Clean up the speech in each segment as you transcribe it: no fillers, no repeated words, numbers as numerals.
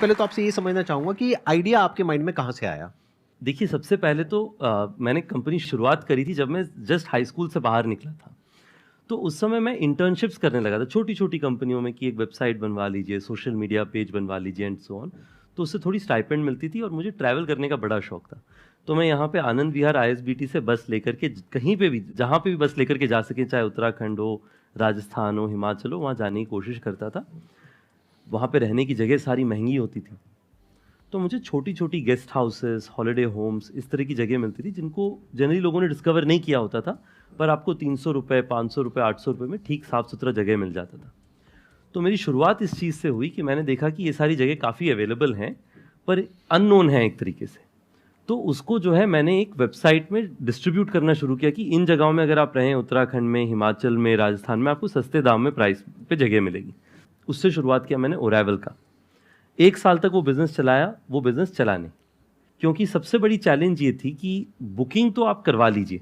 पहले तो आपसे ये समझना चाहूँगा कि आइडिया आपके माइंड में कहाँ से आया? देखिए, सबसे पहले तो मैंने कंपनी शुरुआत करी थी जब मैं जस्ट हाई स्कूल से बाहर निकला था। तो उस समय मैं इंटर्नशिप्स करने लगा था छोटी-छोटी कंपनियों में कि एक वेबसाइट बनवा लीजिए, सोशल मीडिया पेज बनवा लीजिए एंड सो ऑन। तो उससे थोड़ी स्टाइपेंड मिलती थी और मुझे ट्रैवल करने का बड़ा शौक था। तो मैं यहाँ पे आनंद विहार आईएसबीटी से बस लेकर के कहीं पे भी, जहाँ पे भी बस लेकर के जा सकें, चाहे उत्तराखंड हो, राजस्थान हो, हिमाचल हो, वहाँ जाने की कोशिश करता था। वहाँ पे रहने की जगह सारी महँगी होती थी। तो मुझे छोटी-छोटी गेस्ट हाउसेस, हॉलिडे होम्स, इस तरह की जगह मिलती थी जिनको जनरली लोगों ने डिस्कवर नहीं किया होता था, पर आपको ₹300, ₹500, ₹800 में ठीक साफ-सुथरा जगह मिल जाता था। तो मेरी शुरुआत इस चीज़ से हुई कि मैंने देखा कि ये सारी जगह काफ़ी अवेलेबल हैं, पर अननोन है एक तरीके से। तो उसको जो है मैंने एक वेबसाइट में डिस्ट्रीब्यूट करना शुरू किया कि इन जगहों में अगर आप रहें, उत्तराखंड में, हिमाचल में, राजस्थान में, आपको सस्ते दाम में प्राइस पे जगह मिलेगी। उससे शुरुआत किया मैंने ओरेवल का। 1 साल तक वो बिज़नेस चलाया, वो बिज़नेस चला नहीं। क्योंकि सबसे बड़ी चैलेंज ये थी कि बुकिंग तो आप करवा लीजिए,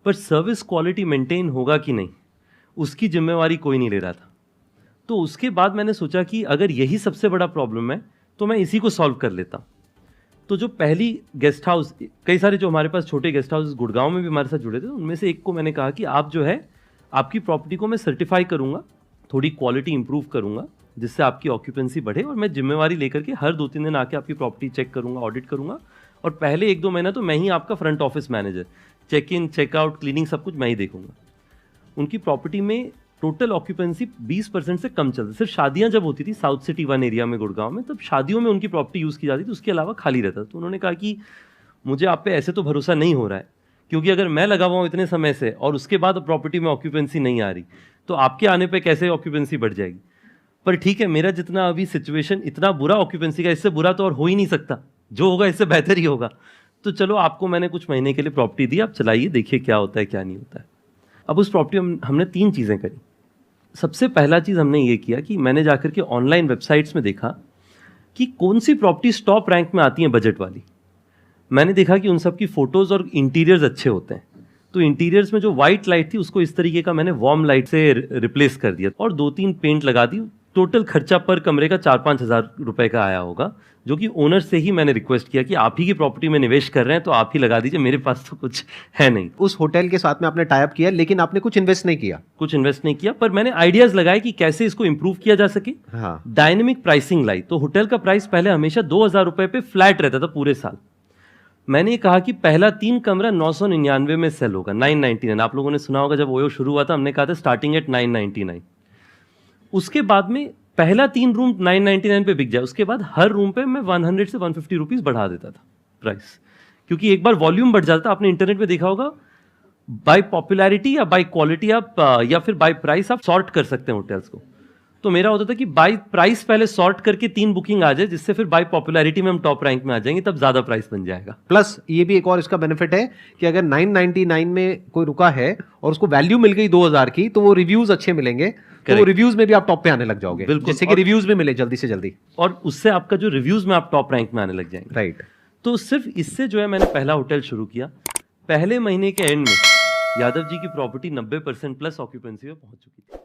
पर सर्विस क्वालिटी मेंटेन होगा कि नहीं, उसकी ज़िम्मेवारी कोई नहीं ले रहा था। तो उसके बाद मैंने सोचा कि अगर यही सबसे बड़ा प्रॉब्लम है, तो मैं इसी को सॉल्व कर लेता हूँ। तो जो पहली गेस्ट हाउस, कई सारे जो हमारे पास छोटे गेस्ट हाउस गुड़गांव में भी हमारे साथ जुड़े थे, उनमें से एक को मैंने कहा कि आप जो है, आपकी प्रॉपर्टी को मैं सर्टिफाई करूँगा, थोड़ी क्वालिटी इंप्रूव करूँगा, जिससे आपकी ऑक्यूपेंसी बढ़े, और मैं जिम्मेवारी लेकर के हर 2-3 दिन आके आपकी प्रॉपर्टी चेक करूँगा, ऑडिट करूँगा, और पहले 1-2 महीना तो मैं ही आपका front office manager, check in, checkout, cleaning सब कुछ मैं ही देखूँगा। उनकी प्रॉपर्टी में टोटल ऑक्यूपेंसी 20% से कम चलती, सिर्फ शादियां जब होती थी साउथ सिटी 1 एरिया में गुड़गांव में, तब शादियों में उनकी प्रॉपर्टी यूज़ की जाती थी, उसके अलावा खाली रहता। तो उन्होंने कहा कि मुझे आप पे ऐसे तो भरोसा नहीं हो रहा है, क्योंकि अगर मैं लगा हुआ हूँ इतने समय से और उसके बाद प्रॉपर्टी में ऑक्यूपेंसी नहीं आ रही, तो आपके आने पर कैसे ऑक्यूपेंसी बढ़ जाएगी। पर ठीक है, मेरा जितना अभी सिचुएशन इतना बुरा ऑक्यूपेंसी का, इससे बुरा तो और हो ही नहीं सकता, जो होगा इससे बेहतर ही होगा। तो चलो, आपको मैंने कुछ महीने के लिए प्रॉपर्टी दी, आप चलाइए, देखिए क्या होता है क्या नहीं होता है। अब उस प्रॉपर्टी में हमने 3 चीज़ें करी। सबसे पहला चीज़ हमने ये किया कि मैंने जाकर के ऑनलाइन वेबसाइट्स में देखा कि कौन सी प्रॉपर्टी टॉप रैंक में आती हैं बजट वाली। मैंने देखा कि उन सब की फ़ोटोज़ और इंटीरियर्स अच्छे होते हैं। तो इंटीरियर्स में जो वाइट लाइट थी, उसको इस तरीके का मैंने वार्म लाइट से रिप्लेस कर दिया और 2-3 पेंट लगा दी। टोटल खर्चा पर कमरे का 4-5 हज़ार रुपये का आया होगा, जो कि ओनर से ही मैंने रिक्वेस्ट किया कि आप ही की प्रॉपर्टी में निवेश कर रहे हैं तो आप ही लगा दीजिए, मेरे पास तो कुछ है नहीं। उस होटल के साथ में आपने टाई अप किया, लेकिन आपने कुछ इन्वेस्ट नहीं किया? कुछ इन्वेस्ट नहीं किया, पर मैंने आइडियाज़ लगाए कि कैसे इसको इंप्रूव किया जा सके। हाँ। डायनेमिक प्राइसिंग लाई। तो होटल का प्राइस पहले हमेशा 2,000 रुपये पे फ्लैट रहता था पूरे साल। मैंने कहा कि पहला 3 कमरा 999 में सेल होगा, 999। आप लोगों ने सुना होगा जब ओयो शुरू हुआ था, हमने कहा था स्टार्टिंग एट 999। उसके बाद में पहला 3 रूम 999 पे बिक जाए, उसके बाद हर रूम पे मैं 100 से 150 रुपीज़ बढ़ा देता था प्राइस, क्योंकि एक बार वॉल्यूम बढ़ जाता था। आपने इंटरनेट पे देखा होगा, बाय पॉपुलैरिटी या बाय क्वालिटी आप या फिर बाय प्राइस आप सॉर्ट कर सकते हैं होटल्स को। तो मेरा होता था कि बाय प्राइस पहले सॉर्ट करके 3 बुकिंग आ जाए, जिससे फिर बाय पॉपुलैरिटी में हम टॉप रैंक में आ जाएंगे, तब ज्यादा प्राइस बन जाएगा। प्लस ये भी एक और इसका बेनिफिट है कि अगर 999 में कोई रुका है और उसको वैल्यू मिल गई 2000 की, तो वो रिव्यूज अच्छे मिलेंगे, तो वो रिव्यूज में भी आप टॉप पे आने लग जाओगे, जिससे कि रिव्यूज में मिले जल्दी से जल्दी, और उससे आपका जो रिव्यूज में आप टॉप रैंक में आने लग जाएंगे। राइट। तो सिर्फ इससे जो है मैंने पहला होटल शुरू किया। पहले महीने के एंड में यादव जी की प्रॉपर्टी 90% प्लस ऑक्यूपेंसी में पहुंच चुकी थी।